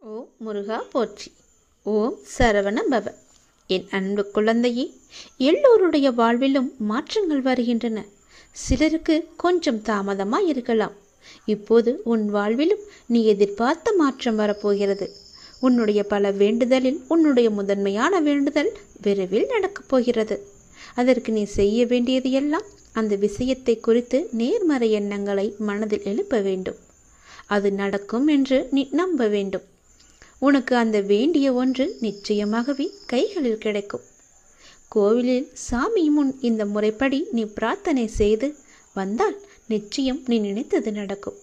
ஓம் முருகா போற்றி. ஓம் சரவண பவ. என் அன்பு குழந்தையே, எல்லோருடைய வாழ்விலும் மாற்றங்கள் வருகின்றன. சிலருக்கு கொஞ்சம் தாமதமாக இருக்கலாம். இப்போது உன் வாழ்விலும் நீ எதிர்பார்த்த மாற்றம் வரப்போகிறது. உன்னுடைய பல வேண்டுதலில் உன்னுடைய முதன்மையான வேண்டுதல் விரைவில் நடக்கப் போகிறது. அதற்கு நீ செய்ய வேண்டியது எல்லாம் அந்த விஷயத்தை குறித்து நேர்மறை எண்ணங்களை மனதில் எழுப்ப வேண்டும். அது நடக்கும் என்று நீ நம்ப வேண்டும். உனக்கு அந்த வேண்டிய ஒன்று நிச்சயமாகவே கைகளில் கிடைக்கும். கோவிலில் சாமி முன் இந்த முறைப்படி நீ பிரார்த்தனை செய்து வந்தால் நிச்சயம் நீ நினைத்தது நடக்கும்.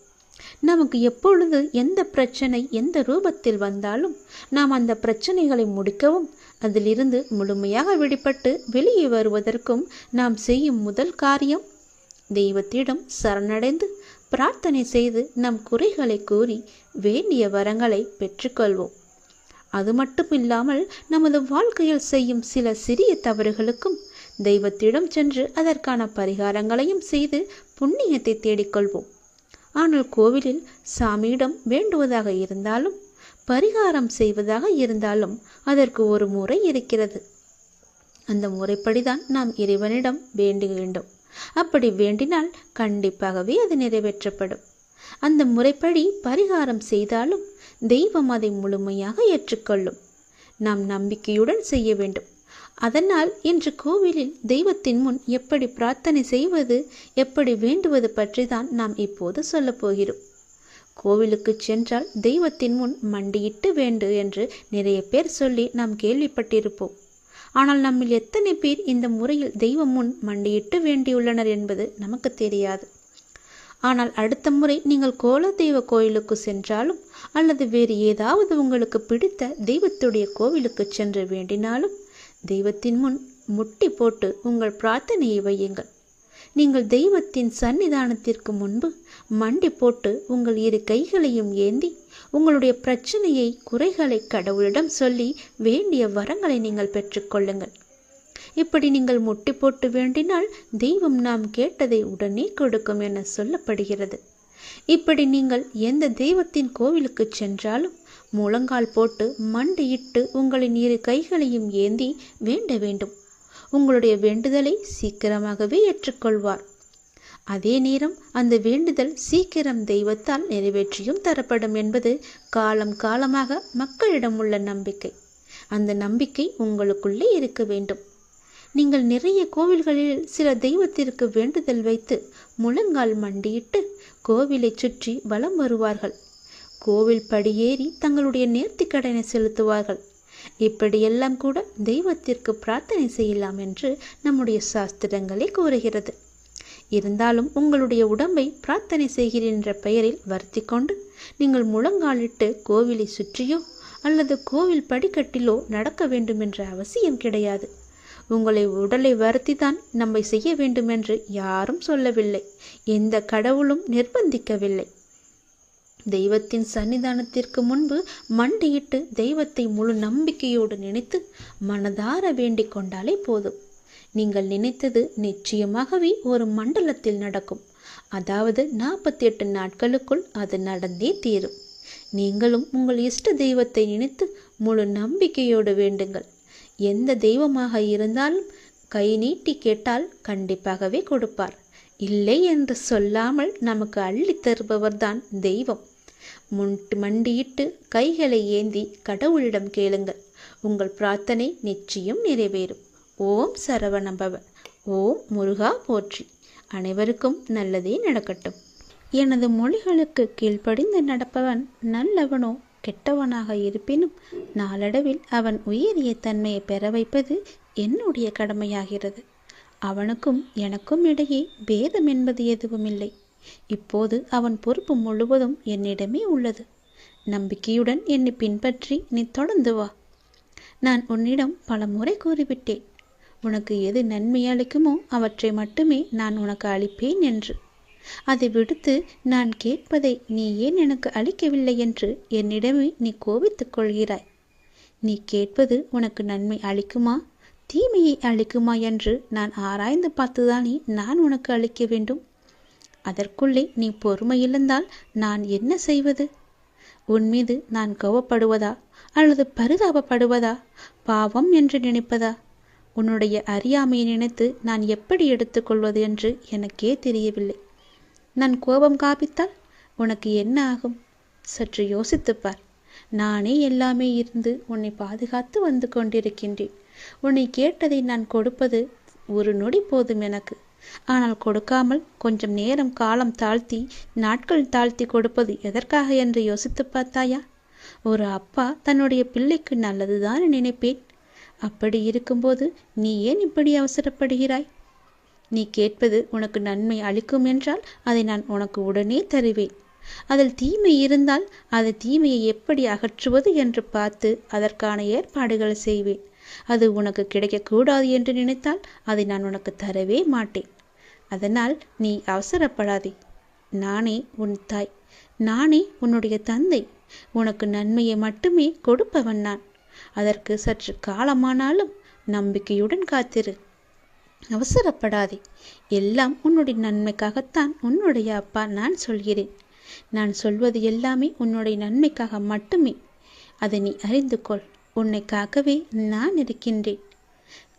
நமக்கு எப்பொழுது எந்த பிரச்சனை எந்த ரூபத்தில் வந்தாலும் நாம் அந்த பிரச்சனைகளை முடிக்கவும் அதிலிருந்து முழுமையாக விடுபட்டு வெளியே வருவதற்கும் நாம் செய்யும் முதல் காரியம் தெய்வத்திடம் சரணடைந்து பிரார்த்தனை செய்து நம் குறைகளை கூறி வேண்டிய வரங்களை பெற்றுக்கொள்வோம். அது மட்டும் இல்லாமல் நமது வாழ்க்கையில் செய்யும் சில சிறிய தவறுகளுக்கும் தெய்வத்திடம் சென்று அதற்கான பரிகாரங்களையும் செய்து புண்ணியத்தை தேடிக்கொள்வோம். ஆனால் கோவிலில் சாமியிடம் வேண்டுவதாக இருந்தாலும் பரிகாரம் செய்வதாக இருந்தாலும் அதற்கு ஒரு முறை இருக்கிறது. அந்த முறைப்படிதான் நாம் இறைவனிடம் வேண்ட வேண்டும். அப்படி வேண்டினால் கண்டிப்பாகவே அது நிறைவேற்றப்படும். அந்த முறைப்படி பரிகாரம் செய்தாலும் தெய்வம் அதை முழுமையாக ஏற்றுக்கொள்ளும். நாம் நம்பிக்கையுடன் செய்ய வேண்டும். அதனால் இன்று கோவிலில் தெய்வத்தின் முன் எப்படி பிரார்த்தனை செய்வது, எப்படி வேண்டுவது பற்றி தான் நாம் இப்போது சொல்ல போகிறோம். கோவிலுக்கு சென்றால் தெய்வத்தின் முன் மண்டியிட்டு வேண்டு என்று நிறைய பேர் சொல்லி நாம் கேள்விப்பட்டிருப்போம். ஆனால் நம்மில் எத்தனை பேர் இந்த முறையில் தெய்வம் முன் மண்டியிட்டு வேண்டியுள்ளனர் என்பது நமக்கு தெரியாது. ஆனால் அடுத்த முறை நீங்கள் கோலதெய்வ கோயிலுக்கு சென்றாலும் அல்லது வேறு ஏதாவது உங்களுக்கு பிடித்த தெய்வத்துடைய கோவிலுக்கு சென்று வேண்டினாலும் தெய்வத்தின் முன் முட்டி போட்டு உங்கள் பிரார்த்தனையை வையுங்கள். நீங்கள் தெய்வத்தின் சன்னிதானத்திற்கு முன்பு மண்டி போட்டு உங்கள் இரு கைகளையும் ஏந்தி உங்களுடைய பிரச்சனையை குறைகளை கடவுளிடம் சொல்லி வேண்டிய வரங்களை நீங்கள் பெற்றுக்கொள்ளுங்கள். இப்படி நீங்கள் முட்டி போட்டு வேண்டினால் தெய்வம் நாம் கேட்டதை உடனே கொடுக்கும் என சொல்லப்படுகிறது. இப்படி நீங்கள் எந்த தெய்வத்தின் கோவிலுக்கு சென்றாலும் முழங்கால் போட்டு மண்டியிட்டு உங்களின் இரு கைகளையும் ஏந்தி வேண்ட வேண்டும். உங்களுடைய வேண்டுதலை சீக்கிரமாகவே ஏற்றுக்கொள்வார். அதே நேரம் அந்த வேண்டுதல் சீக்கிரம் தெய்வத்தால் நிறைவேற்றியும் தரப்படும் என்பது காலம் காலமாக மக்களிடம் உள்ள நம்பிக்கை. அந்த நம்பிக்கை உங்களுக்குள்ளே இருக்க வேண்டும். நீங்கள் நிறைய கோவில்களில் சில தெய்வத்திற்கு வேண்டுதல் வைத்து முழங்கால் மண்டியிட்டு கோவிலை சுற்றி வலம் வருவார்கள். கோவில் படியேறி தங்களுடைய நேர்த்திக்கடனை செலுத்துவார்கள். இப்படியெல்லாம் கூட தெய்வத்திற்கு பிரார்த்தனை செய்யலாம் என்று நம்முடைய சாஸ்திரங்களே கூறுகிறது. இருந்தாலும் உங்களுடைய உடம்பை பிரார்த்தனை செய்கிறேன் என்ற பெயரில் வருத்தி கொண்டு நீங்கள் முழங்காலிட்டு கோவிலை சுற்றியோ அல்லது கோவில் படிக்கட்டிலோ நடக்க வேண்டும் என்ற அவசியம் கிடையாது. உங்களை உடலை வருத்தி தான் நம்மை செய்ய வேண்டும் என்று யாரும் சொல்லவில்லை. எந்த கடவுளும் நிர்பந்திக்கவில்லை. தெய்வத்தின் சன்னிதானத்திற்கு முன்பு மண்டியிட்டு தெய்வத்தை முழு நம்பிக்கையோடு நினைத்து மனதார வேண்டிக் கொண்டாலே போதும். நீங்கள் நினைத்தது நிச்சயமாகவே ஒரு மண்டலத்தில் நடக்கும். அதாவது 48 நாட்களுக்குள் அது நடந்தே தீரும். நீங்களும் உங்கள் இஷ்ட தெய்வத்தை நினைத்து முழு நம்பிக்கையோடு வேண்டுங்கள். எந்த தெய்வமாக இருந்தாலும் கை நீட்டி கேட்டால் கண்டிப்பாகவே கொடுப்பார். இல்லை என்று சொல்லாமல் நமக்கு அள்ளி தருபவர்தான் தெய்வம். மண்டியிட்டு கைகளை ஏந்தி கடவுளிடம் கேளுங்கள். உங்கள் பிரார்த்தனை நிச்சயம் நிறைவேறும். ஓம் சரவணபவ. ஓம் முருகா போற்றி. அனைவருக்கும் நல்லதே நடக்கட்டும். எனது மொழிகளுக்கு கீழ்ப்படிந்து நடப்பவன் நல்லவனோ கெட்டவனாக இருப்பினும் நாளடைவில் அவன் உயரிய தன்மையை பெற வைப்பது என்னுடைய கடமையாகிறது. அவனுக்கும் எனக்கும் இடையே பேதம் என்பது எதுவும் இல்லை. இப்போது அவன் பொறுப்பு முழுவதும் என்னிடமே உள்ளது. நம்பிக்கையுடன் என்னை பின்பற்றி நீ தொடர்ந்து வா. நான் உன்னிடம் பல முறை கூறிவிட்டேன், உனக்கு எது நன்மை அளிக்குமோ அவற்றை மட்டுமே நான் உனக்கு அளிப்பேன் என்று. அதை விடுத்து நான் கேட்பதை நீ ஏன் எனக்கு அளிக்கவில்லை என்று என்னிடமே நீ கோபித்துக் கொள்கிறாய். நீ கேட்பது உனக்கு நன்மை அளிக்குமா தீமையை அளிக்குமா என்று நான் ஆராய்ந்து பார்த்துதானே நான் உனக்கு அளிக்க வேண்டும். அதற்குள்ளே நீ பொறுமை இழந்தால் நான் என்ன செய்வது? உன் மீது நான் கோவப்படுவதா அல்லது பரிதாபப்படுவதா, பாவம் என்று நினைப்பதா? உன்னுடைய அறியாமையை நினைத்து நான் எப்படி எடுத்துக்கொள்வது என்று எனக்கே தெரியவில்லை. நான் கோபம் காப்பித்தால் உனக்கு என்ன ஆகும்? சற்று யோசித்துப்பார். நானே எல்லாமே இருந்து உன்னை பாதுகாத்து வந்து கொண்டிருக்கின்றேன். உன்னை கேட்டதை நான் கொடுப்பது ஒரு நொடி போதும் எனக்கு. ஆனால் கொடுக்காமல் கொஞ்சம் நேரம் காலம் தாழ்த்தி நாட்கள் தாழ்த்தி கொடுப்பது எதற்காக என்று யோசித்து பார்த்தாயா? ஒரு அப்பா தன்னுடைய பிள்ளைக்கு நல்லதுதான் நினைப்பேன். அப்படி இருக்கும்போது நீ ஏன் இப்படி அவசரப்படுகிறாய்? நீ கேட்பது உனக்கு நன்மை அளிக்கும் என்றால் அதை நான் உனக்கு உடனே தருவேன். அதில் தீமை இருந்தால் அது தீமையை எப்படி அகற்றுவது என்று பார்த்து அதற்கான ஏற்பாடுகள் செய்வேன். அது உனக்கு கிடைக்கக்கூடாது என்று நினைத்தால் அதை நான் உனக்கு தரவே மாட்டேன். அதனால் நீ அவசரப்படாதே. நானே உன் தாய், நானே உன்னுடைய தந்தை. உனக்கு நன்மையை மட்டுமே கொடுப்பவன் நான். அதற்கு சற்று காலமானாலும் நம்பிக்கையுடன் காத்திரு. அவசரப்படாதே. எல்லாம் உன்னுடைய நன்மைக்காகத்தான் உன்னுடைய அப்பா நான் சொல்கிறேன். நான் சொல்வது எல்லாமே உன்னுடைய நன்மைக்காக மட்டுமே. அதை நீ அறிந்து கொள். உன்னை காக்கவே நான் இருக்கின்றேன்.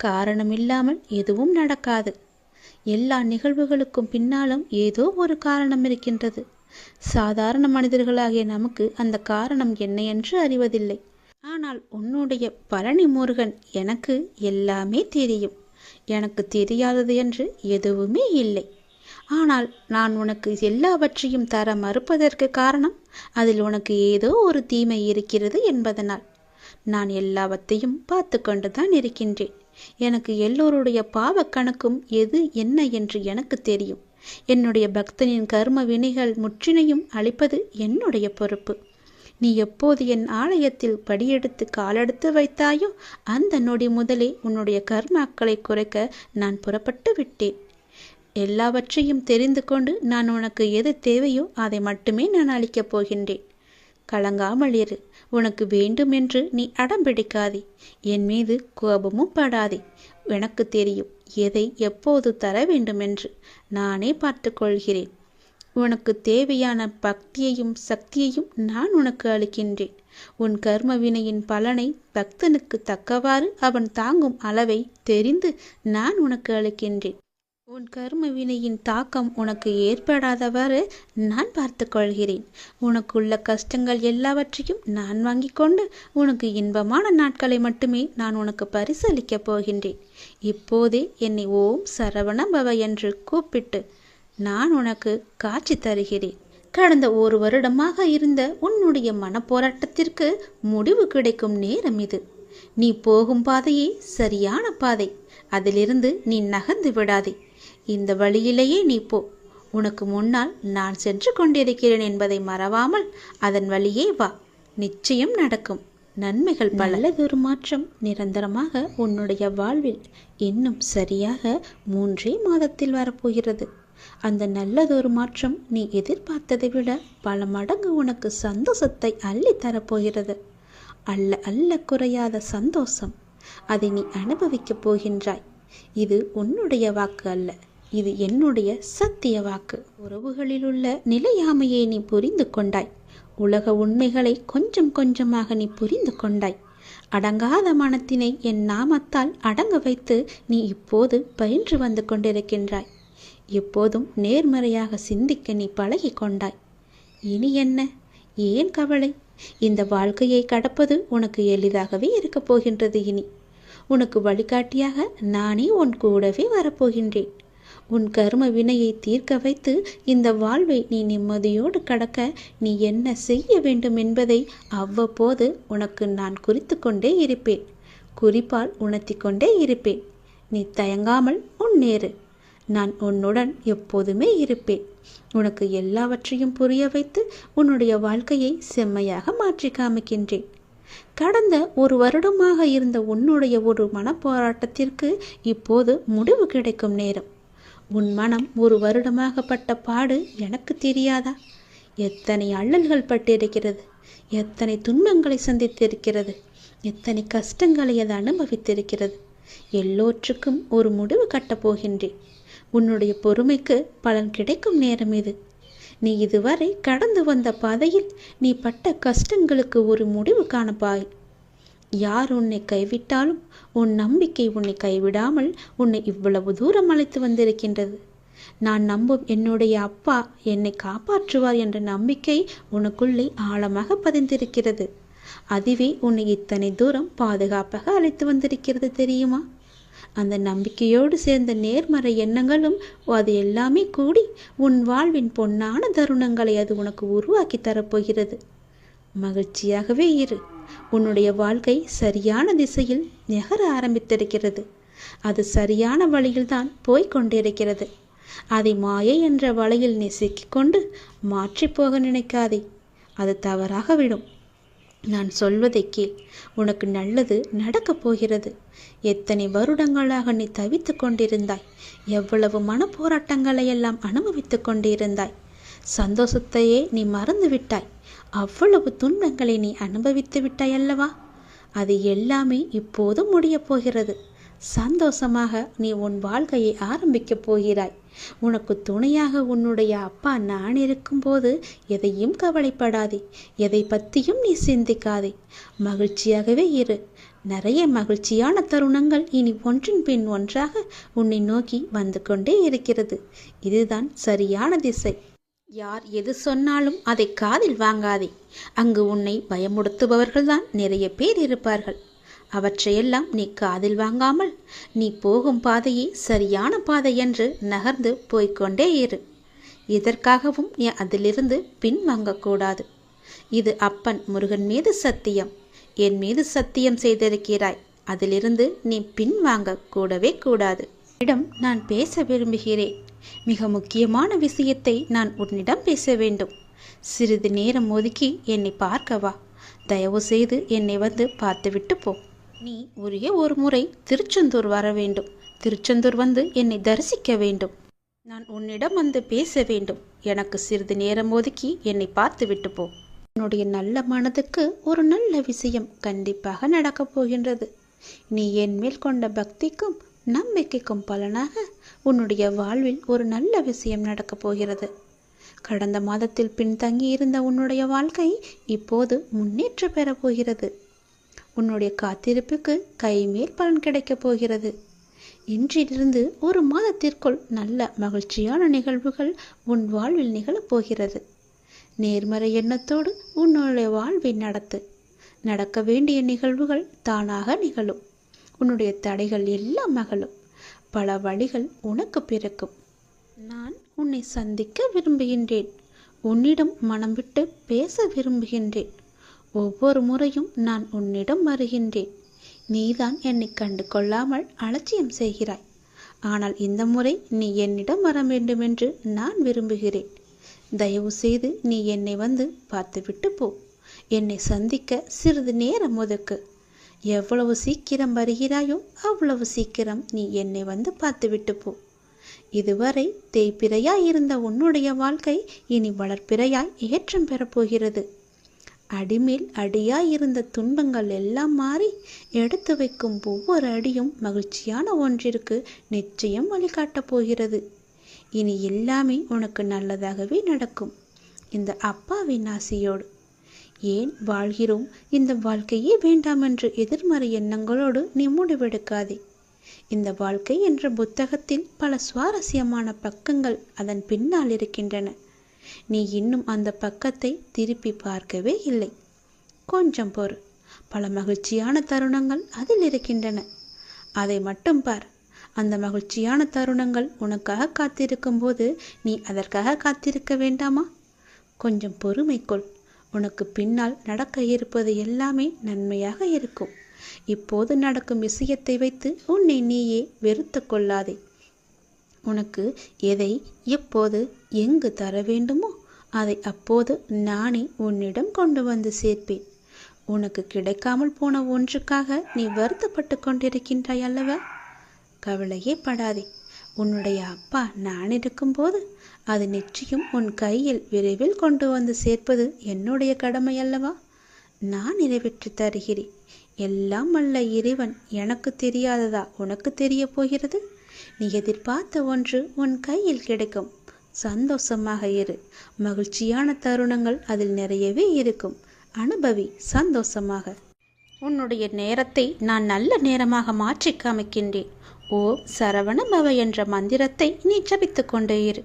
காரணமில்லாமல் எதுவும் நடக்காது. எல்லா நிகழ்வுகளுக்கும் பின்னாலும் ஏதோ ஒரு காரணம் இருக்கின்றது. சாதாரண மனிதர்களாகிய நமக்கு அந்த காரணம் என்ன என்று அறிவதில்லை. ஆனால் உன்னுடைய பழனி முருகன் எனக்கு எல்லாமே தெரியும். எனக்கு தெரியாதது என்று எதுவுமே இல்லை. ஆனால் நான் உனக்கு எல்லாவற்றையும் தர மறுப்பதற்கு காரணம் அதில் உனக்கு ஏதோ ஒரு தீமை இருக்கிறது என்பதனால். நான் எல்லாவற்றையும் பார்த்து கொண்டுதான் இருக்கின்றேன். எனக்கு எல்லோருடைய பாவ கணக்கும் எது என்ன என்று எனக்கு தெரியும். என்னுடைய பக்தனின் கர்ம வினைகள் முற்றினையும் அளிப்பது என்னுடைய பொறுப்பு. நீ எப்போது என் ஆலயத்தில் படியெடுத்து காலெடுத்து வைத்தாயோ அந்த நொடி முதலே உன்னுடைய கர்மாக்களை குறைக்க நான் புறப்பட்டு விட்டேன். எல்லாவற்றையும் தெரிந்து கொண்டு நான் உனக்கு எது தேவையோ அதை மட்டுமே நான் அளிக்கப் போகின்றேன். கலங்காமல் இரு. உனக்கு வேண்டும் என்று நீ அடம்பிடிக்காதே. என் மீது கோபமும் படாதே. எனக்கு தெரியும் எதை எப்போது தர வேண்டும் என்று. நானே பார்த்து கொள்கிறேன். உனக்கு தேவையான பக்தியையும் சக்தியையும் நான் உனக்கு அளிக்கின்றேன். உன் கர்ம வினையின் பலனை பக்தனுக்கு தக்கவாறு அவன் தாங்கும் அளவை தெரிந்து நான் உனக்கு அளிக்கின்றேன். உன் கர்ம வினையின் தாக்கம் உனக்கு ஏற்படாதவாறு நான் பார்த்து கொள்கிறேன். உனக்குள்ள கஷ்டங்கள் எல்லாவற்றையும் நான் வாங்கி கொண்டு உனக்கு இன்பமான நாட்களை மட்டுமே நான் உனக்கு பரிசளிக்கப் போகின்றேன். இப்போதே என்னை ஓம் சரவண பவ என்று கூப்பிட்டு நான் உனக்கு காட்சி தருகிறேன். கடந்த 1 வருடமாக இருந்த உன்னுடைய மனப்போராட்டத்திற்கு முடிவு கிடைக்கும் நேரம் இது. நீ போகும் பாதையே சரியான பாதை. அதிலிருந்து நீ நகர்ந்து விடாதே. இந்த வழியிலேயே நீ போ. உனக்கு முன்னால் நான் சென்று கொண்டிருக்கிறேன் என்பதை மறவாமல் அதன் வழியே வா. நிச்சயம் நடக்கும் நன்மைகள் பல. நல்லதொரு மாற்றம் நிரந்தரமாக உன்னுடைய வாழ்வில் இன்னும் சரியாக 3 மாதத்தில் வரப்போகிறது. அந்த நல்லதொரு மாற்றம் நீ எதிர்பார்த்ததை விட பல மடங்கு உனக்கு சந்தோஷத்தை அள்ளி தரப்போகிறது. அல்ல அல்ல குறையாத சந்தோஷம். அதை நீ அனுபவிக்கப் போகின்றாய். இது உன்னுடைய வாக்கு அல்ல, இது என்னுடைய சத்திய வாக்கு. உறவுகளில் உள்ள நிலையாமையை நீ புரிந்து கொண்டாய். உலக உண்மைகளை கொஞ்சம் கொஞ்சமாக நீ புரிந்து கொண்டாய். அடங்காத மனத்தினை என் நாமத்தால் அடங்க வைத்து நீ இப்போது பயின்று வந்து கொண்டிருக்கின்றாய். எப்போதும் நேர்மறையாக சிந்திக்க நீ பழகி கொண்டாய். இனி என்ன? ஏன் கவலை? இந்த வாழ்க்கையை கடப்பது உனக்கு எளிதாகவே இருக்கப் போகின்றது. இனி உனக்கு வழிகாட்டியாக நானே உன் கூடவே வரப்போகின்றேன். உன் கர்ம வினையை தீர்க்க வைத்து இந்த வாழ்வை நீ நிம்மதியோடு கடக்க நீ என்ன செய்ய வேண்டும் என்பதை அவ்வப்போது உனக்கு நான் குறித்து கொண்டே இருப்பேன். குறிப்பால் உணர்த்தி கொண்டே இருப்பேன். நீ தயங்காமல் முன்னேறு. நான் உன்னுடன் எப்போதுமே இருப்பேன். உனக்கு எல்லாவற்றையும் புரிய வைத்து உன்னுடைய வாழ்க்கையை செம்மையாக மாற்றி காமிக்கின்றேன். கடந்த 1 வருடமாக இருந்த உன்னுடைய ஒரு மனப்போராட்டத்திற்கு இப்போது முடிவு கிடைக்கும் நேரம். உன் மனம் 1 வருடமாக பட்ட பாடு எனக்கு தெரியாதா? எத்தனை அல்லல்கள் பட்டிருக்கிறது, எத்தனை துன்பங்களை சந்தித்திருக்கிறது, எத்தனை கஷ்டங்களை அது அனுபவித்திருக்கிறது. எல்லோற்றுக்கும் ஒரு முடிவு கட்டப் போகின்றேன். உன்னுடைய பொறுமைக்கு பலன் கிடைக்கும் நேரம் இது. நீ இதுவரை கடந்து வந்த பாதையில் நீ பட்ட கஷ்டங்களுக்கு ஒரு முடிவு காணப்பாய். யார் உன்னை கைவிட்டாலும் உன் நம்பிக்கை உன்னை கைவிடாமல் உன்னை இவ்வளவு தூரம் அழைத்து வந்திருக்கின்றது. நான் நம்பும் என்னுடைய அப்பா என்னை காப்பாற்றுவார் என்ற நம்பிக்கை உனக்குள்ளே ஆழமாக பதிந்திருக்கிறது. அதுவே உன்னை இத்தனை தூரம் பாதுகாப்பாக அழைத்து வந்திருக்கிறது தெரியுமா? அந்த நம்பிக்கையோடு சேர்ந்த நேர்மறை எண்ணங்களும் அது எல்லாமே கூடி உன் வாழ்வின் பொன்னான தருணங்களை அது உனக்கு உருவாக்கி தரப்போகிறது. மகிழ்ச்சியாகவே இரு. உன்னுடைய வாழ்க்கை சரியான திசையில் நகர ஆரம்பித்திருக்கிறது. அது சரியான வழியில்தான் போய்கொண்டிருக்கிறது. அதை மாயை என்ற வலையில் நீ சிக்கிக்கொண்டு மாற்றி போக நினைக்காதே. அது தவறாக விடும். நான் சொல்வதை கேள். உனக்கு நல்லது நடக்கப் போகிறது. எத்தனை வருடங்களாக நீ தவித்து கொண்டிருந்தாய். எவ்வளவு மனப்போராட்டங்களை எல்லாம் அனுபவித்து கொண்டிருந்தாய். சந்தோஷத்தையே நீ மறந்து விட்டாய். அவ்வளவு துன்பங்களை நீ அனுபவித்து விட்டாய் அல்லவா? அது எல்லாமே இப்போது முடியப் போகிறது. சந்தோஷமாக நீ உன் வாழ்க்கையை ஆரம்பிக்கப் போகிறாய். உனக்கு துணையாக உன்னுடைய அப்பா நான் இருக்கும்போது எதையும் கவலைப்படாதே. எதை பற்றியும் நீ சிந்திக்காதே. மகிழ்ச்சியாகவே இரு. நிறைய மகிழ்ச்சியான தருணங்கள் இனி ஒன்றின் பின் ஒன்றாக உன்னை நோக்கி வந்து கொண்டே இருக்கிறது. இதுதான் சரியான திசை. யார் எது சொன்னாலும் அதை காதில் வாங்காதே. அங்கு உன்னை பயமுறுத்துபவர்கள்தான் நிறைய பேர் இருப்பார்கள். அவற்றையெல்லாம் நீ காதில் வாங்காமல் நீ போகும் பாதையே சரியான பாதை என்று நகர்ந்து போய்கொண்டே இரு. இதற்காகவும் நீ அதிலிருந்து பின் வாங்கக்கூடாது. இது அப்பன் முருகன் மீது சத்தியம். என் மீது சத்தியம் செய்திருக்கிறாய். அதிலிருந்து நீ பின் வாங்க கூடவே கூடாது. இடம் நான் பேச விரும்புகிறேன். மிக முக்கியமான விஷயத்தை நான் உன்னிடம் பேச வேண்டும். சிறிது நேரம் ஒதுக்கி என்னை பார்க்க வா. தயவு செய்து என்னை வந்து பார்த்துவிட்டு போ. நீ ஒரே ஒரு முறை திருச்செந்தூர் வர வேண்டும். திருச்செந்தூர் வந்து என்னை தரிசிக்க வேண்டும். நான் உன்னிடம் வந்து பேச வேண்டும். எனக்கு சிறிது நேரம் ஒதுக்கி என்னை பார்த்துவிட்டு போ. உன்னுடைய நல்ல மனதுக்கு ஒரு நல்ல விஷயம் கண்டிப்பாக நடக்கப் போகின்றது. நீ என் மேல் கொண்ட பக்திக்கும் நம்பிக்கைக்கும் பலனாக உன்னுடைய வாழ்வில் ஒரு நல்ல விஷயம் நடக்கப் போகிறது. கடந்த மாதத்தில் பின்தங்கி இருந்த உன்னுடைய வாழ்க்கை இப்போது முன்னேற்றம் பெறப் போகிறது. உன்னுடைய காத்திருப்புக்கு கைமேல் பலன் கிடைக்கப் போகிறது. இன்றிலிருந்து ஒரு மாதத்திற்குள் நல்ல மகிழ்ச்சியான நிகழ்வுகள் உன் வாழ்வில் நிகழப்போகிறது. நேர்மறை எண்ணத்தோடு உன்னுடைய வாழ்வை நடத்து. நடக்க வேண்டிய நிகழ்வுகள் தானாக நிகழும். உன்னுடைய தடைகள் எல்லாம் மகளும். பல வழிகள் உனக்கு பிறக்கும். நான் உன்னை சந்திக்க விரும்புகின்றேன். உன்னிடம் மனம் விட்டு பேச விரும்புகின்றேன். ஒவ்வொரு முறையும் நான் உன்னிடம் வருகின்றேன். நீதான் என்னை கண்டு கொள்ளாமல் அலட்சியம் செய்கிறாய். ஆனால் இந்த முறை நீ என்னிடம் வர வேண்டுமென்று நான் விரும்புகிறேன். தயவு செய்து நீ என்னை வந்து பார்த்துவிட்டு போ. என்னை சந்திக்க சிறிது நேரம் ஒதுக்கு. எவ்வளவு சீக்கிரம் வருகிறாயோ அவ்வளவு சீக்கிரம் நீ என்னை வந்து பார்த்துவிட்டு போ. இதுவரை தேய்பிறையாய் இருந்த உன்னுடைய வாழ்க்கை இனி வளர்ப்பிறையாய் ஏற்றம் பெறப்போகிறது. அடிமேல் அடியாய் இருந்த துன்பங்கள் எல்லாம் மாறி எடுத்து வைக்கும் ஒவ்வொரு அடியும் மகிழ்ச்சியான ஒன்றிற்கு நிச்சயம் வழிகாட்டப் போகிறது. இனி எல்லாமே உனக்கு நல்லதாகவே நடக்கும். இந்த அப்பாவின் ஆசையோடு. ஏன் வாழ்கிறோம், இந்த வாழ்க்கையே வேண்டாம் என்று எதிர்மறை எண்ணங்களோடு நீ முடிவெடுக்காதே. இந்த வாழ்க்கை என்ற புத்தகத்தில் பல சுவாரஸ்யமான பக்கங்கள் அதன் பின்னால் இருக்கின்றன. நீ இன்னும் அந்த பக்கத்தை திருப்பி பார்க்கவே இல்லை. கொஞ்சம் பொறு. பல மகிழ்ச்சியான தருணங்கள் அதில் இருக்கின்றன. அதை மட்டும் பார். அந்த மகிழ்ச்சியான தருணங்கள் உனக்காக காத்திருக்கும் போது நீ அதற்காக காத்திருக்க வேண்டாமா? கொஞ்சம் பொறுமை கொள். உனக்கு பின்னால் நடக்க இருப்பது எல்லாமே நன்மையாக இருக்கும். இப்போது நடக்கும் விஷயத்தை வைத்து உன்னை நீயே வெறுத்து கொள்ளாதே. உனக்கு எதை எப்போது எங்கு தர வேண்டுமோ அதை அப்போது நானே உன்னிடம் கொண்டு வந்து சேர்ப்பேன். உனக்கு கிடைக்காமல் போன ஒன்றுக்காக நீ வருத்தப்பட்டு கொண்டிருக்கின்றாய் அல்லவா? கவலையே படாதே. உன்னுடைய அப்பா நான் இருக்கும்போது அது நிச்சயம் உன் கையில் விரைவில் கொண்டு வந்து சேர்ப்பது என்னுடைய கடமை அல்லவா? நான் நிறைவேற்றி தருகிறேன். எல்லாம் அல்ல இறைவன் எனக்கு தெரியாததா உனக்கு தெரிய போகிறது? நீ எதிர்பார்த்த ஒன்று உன் கையில் கிடைக்கும். சந்தோஷமாக இரு. மகிழ்ச்சியான தருணங்கள் அதில் நிறையவே இருக்கும். அனுபவி சந்தோஷமாக. உன்னுடைய நேரத்தை நான் நல்ல நேரமாக மாற்றி காமிக்கின்றேன். ஓம் சரவண பவ என்ற மந்திரத்தை நீ ஜபித்து கொண்டே இரு.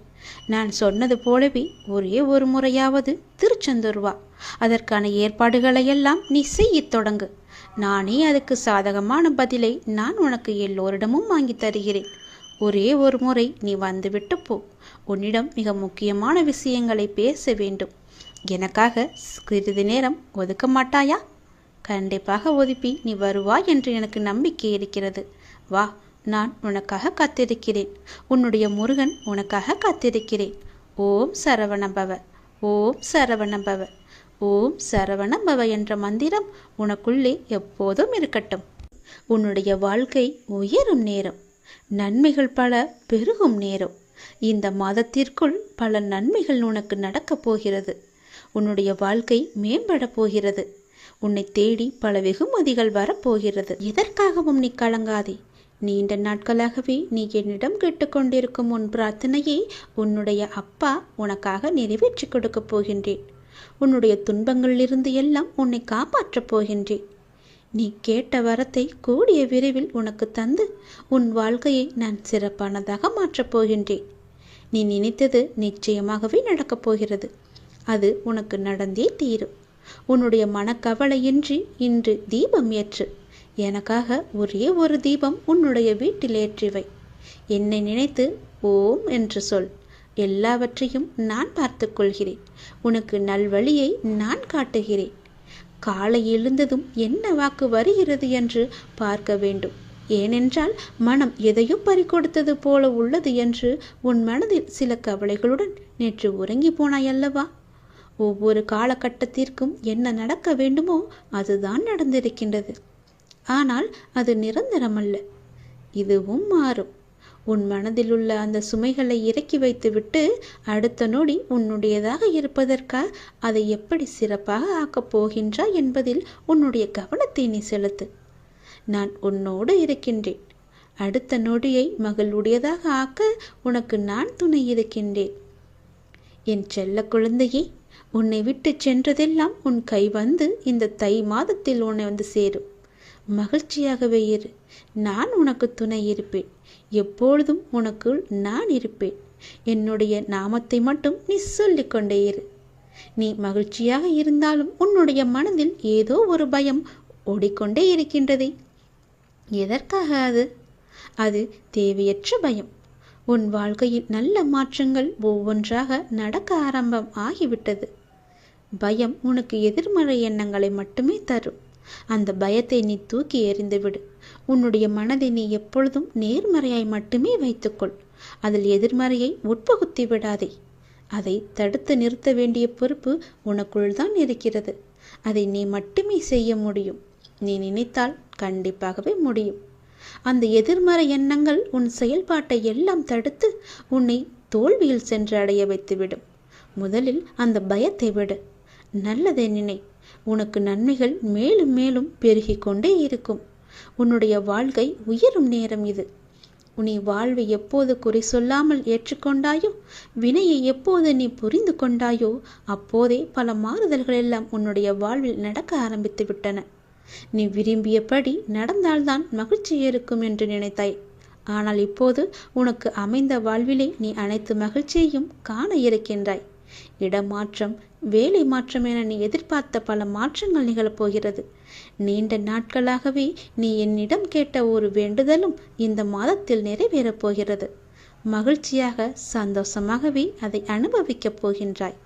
நான் சொன்னது போலவே ஒரே ஒரு முறையாவது திருச்செந்தூர் வா. அதற்கான ஏற்பாடுகளையெல்லாம் நீ செய்யத் தொடங்கு. நானே அதுக்கு சாதகமான பதிலை நான் உனக்கு எல்லோரிடமும் வாங்கி தருகிறேன். ஒரே ஒரு முறை நீ வந்துவிட்டு போ. உன்னிடம் மிக முக்கியமான விஷயங்களை பேச வேண்டும். எனக்காக சிறிது நேரம் ஒதுக்க மாட்டாயா? கண்டிப்பாக ஒதுப்பி நீ வருவாய் என்று எனக்கு நம்பிக்கை இருக்கிறது. வா, நான் உனக்காக காத்திருக்கிறேன். உன்னுடைய முருகன் உனக்காக காத்திருக்கிறேன். ஓம் சரவணபவ, ஓம் சரவணபவ, ஓம் சரவணபவ என்ற மந்திரம் உனக்குள்ளே எப்போதும் இருக்கட்டும். உன்னுடைய வாழ்க்கை உயரும் நேரம், நன்மைகள் பல பெருகும் நேரம். இந்த மாதத்திற்குள் பல நன்மைகள் உனக்கு நடக்கப் போகிறது. உன்னுடைய வாழ்க்கை மேம்பட போகிறது. உன்னை தேடி பல வெகுமதிகள் வரப்போகிறது. எதற்காகவும் நீ கலங்காதே. நீண்ட நாட்களாகவே நீ என்னிடம் கேட்டுக்கொண்டிருக்கும் உன் பிரார்த்தனையை உன்னுடைய அப்பா உனக்காக நிறைவேற்றி கொடுக்கப் போகின்றேன். உன்னுடைய துன்பங்களிலிருந்து எல்லாம் உன்னை காப்பாற்றப் போகின்றேன். நீ கேட்ட வரத்தை கூடிய விரைவில் உனக்கு தந்து உன் வாழ்க்கையை நான் சிறப்பானதாக மாற்றப் போகின்றேன். நீ நினைத்தது நிச்சயமாகவே நடக்கப் போகிறது. அது உனக்கு நடந்தே தீரும். உன்னுடைய மனக்கவலையின்றி இன்று தீபம் ஏற்று. எனக்காக ஒரே ஒரு தீபம் உன்னுடைய வீட்டில் ஏற்றிவை. என்னை நினைத்து ஓம் என்று சொல். எல்லாவற்றையும் நான் பார்த்து கொள்கிறேன். உனக்கு நல்வழியை நான் காட்டுகிறேன். காலை எழுந்ததும் என்ன வாக்கு வருகிறது என்று பார்க்க வேண்டும். ஏனென்றால் மனம் எதையும் பறிகொடுத்தது போல உள்ளது என்று உன் மனதில் சில கவலைகளுடன் நேற்று உறங்கி போனாயல்லவா? ஒவ்வொரு காலகட்டத்திற்கும் என்ன நடக்க வேண்டுமோ அதுதான் நடந்திருக்கின்றது. ஆனால் அது நிரந்தரமல்ல. இதுவும் மாறும். உன் மனதில் உள்ள அந்த சுமைகளை இறக்கி வைத்துவிட்டு அடுத்த நொடி உன்னுடையதாக இருப்பதற்காக அதை எப்படி சிறப்பாக ஆக்கப் போகின்றாய் என்பதில் உன்னுடைய கவனத்தை நீ செலுத்து. நான் உன்னோடு இருக்கின்றேன். அடுத்த நொடியை மகளுடையதாக ஆக்க உனக்கு நான் துணை இருக்கின்றேன். என் செல்ல குழந்தையே, உன்னை விட்டு சென்றதெல்லாம் உன் கை வந்து இந்த தை மாதத்தில் உன்னை வந்து சேரும். மகிழ்ச்சியாகவே இரு. நான் உனக்கு துணை இருப்பேன். எப்பொழுதும் உனக்குள் நான் இருப்பேன். என்னுடைய நாமத்தை மட்டும் நீ சொல்லிக்கொண்டே இரு. நீ மகிழ்ச்சியாக இருந்தாலும் உன்னுடைய மனதில் ஏதோ ஒரு பயம் ஓடிக்கொண்டே இருக்கின்றதே. எதற்காக அது? அது தேவையற்ற பயம். உன் வாழ்க்கையில் நல்ல மாற்றங்கள் ஒவ்வொன்றாக நடக்க ஆரம்பம் ஆகிவிட்டது. பயம் உனக்கு எதிர்மறை எண்ணங்களை மட்டுமே தரும். அந்த பயத்தை நீ தூக்கி எறிந்துவிடு. உன்னுடைய மனதை நீ எப்பொழுதும் நேர்மறையாய் மட்டுமே வைத்துக்கொள். அதில் எதிர்மறையை உட்பகுத்தி விடாதே. அதை தடுத்து நிறுத்த வேண்டிய பொறுப்பு உனக்குள் தான் இருக்கிறது. அதை நீ மட்டுமே செய்ய முடியும். நீ நினைத்தால் கண்டிப்பாகவே முடியும். அந்த எதிர்மறை எண்ணங்கள் உன் செயல்பாட்டை எல்லாம் தடுத்து உன்னை தோல்வியில் சென்று அடைய வைத்துவிடும். முதலில் அந்த பயத்தை விடு. நல்லதை நினை. உனக்கு நன்மைகள் மேலும் மேலும் பெருகி கொண்டே இருக்கும். உன்னுடைய வாழ்க்கை உயரும் நேரம் இது. நீ வாழ்வை எப்போது குறை சொல்லாமல் ஏற்றுக்கொண்டாயோ, வினையை எப்போது நீ புரிந்து கொண்டாயோ, அப்போதே பல மாறுதல்கள் எல்லாம் உன்னுடைய வாழ்வில் நடக்க ஆரம்பித்து விட்டன. நீ விரும்பியபடி நடந்தால்தான் மகிழ்ச்சி இருக்கும் என்று நினைத்தாய். ஆனால் இப்போது உனக்கு அமைந்த வாழ்விலே நீ அனைத்து மகிழ்ச்சியையும் காண இருக்கின்றாய். இடமாற்றம், வேலை மாற்றம் என நீ எதிர்பார்த்த பல மாற்றங்கள் நிகழப்போகிறது. நீண்ட நாட்களாகவே நீ என்னிடம் கேட்ட ஒரு வேண்டுதலும் இந்த மாதத்தில் நிறைவேறப் போகிறது. மகிழ்ச்சியாக சந்தோஷமாகவே அதை அனுபவிக்கப் போகின்றாய்.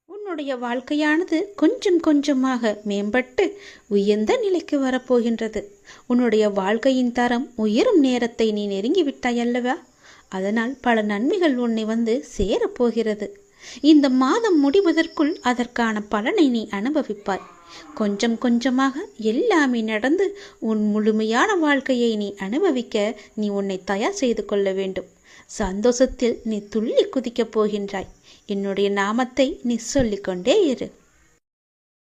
உன்னுடைய வாழ்க்கையானது கொஞ்சம் கொஞ்சமாக மேம்பட்டு உயர்ந்த நிலைக்கு வரப்போகின்றது. உன்னுடைய வாழ்க்கையின் தரம் உயரும் நேரத்தை நீ நெருங்கிவிட்டாய் அல்லவா? அதனால் பல நன்மைகள் உன்னை வந்து சேரப்போகிறது. இந்த மாதம் முடிவதற்குள் அதற்கான பலனை நீ அனுபவிப்பாய். கொஞ்சம் கொஞ்சமாக எல்லாமே நடந்து உன் முழுமையான வாழ்க்கையை நீ அனுபவிக்க நீ உன்னை தயார் செய்து கொள்ள வேண்டும். சந்தோஷத்தில் நீ துள்ளி குதிக்கப் போகின்றாய். என்னுடைய நாமத்தை நீ சொல்லிக்கொண்டே இரு.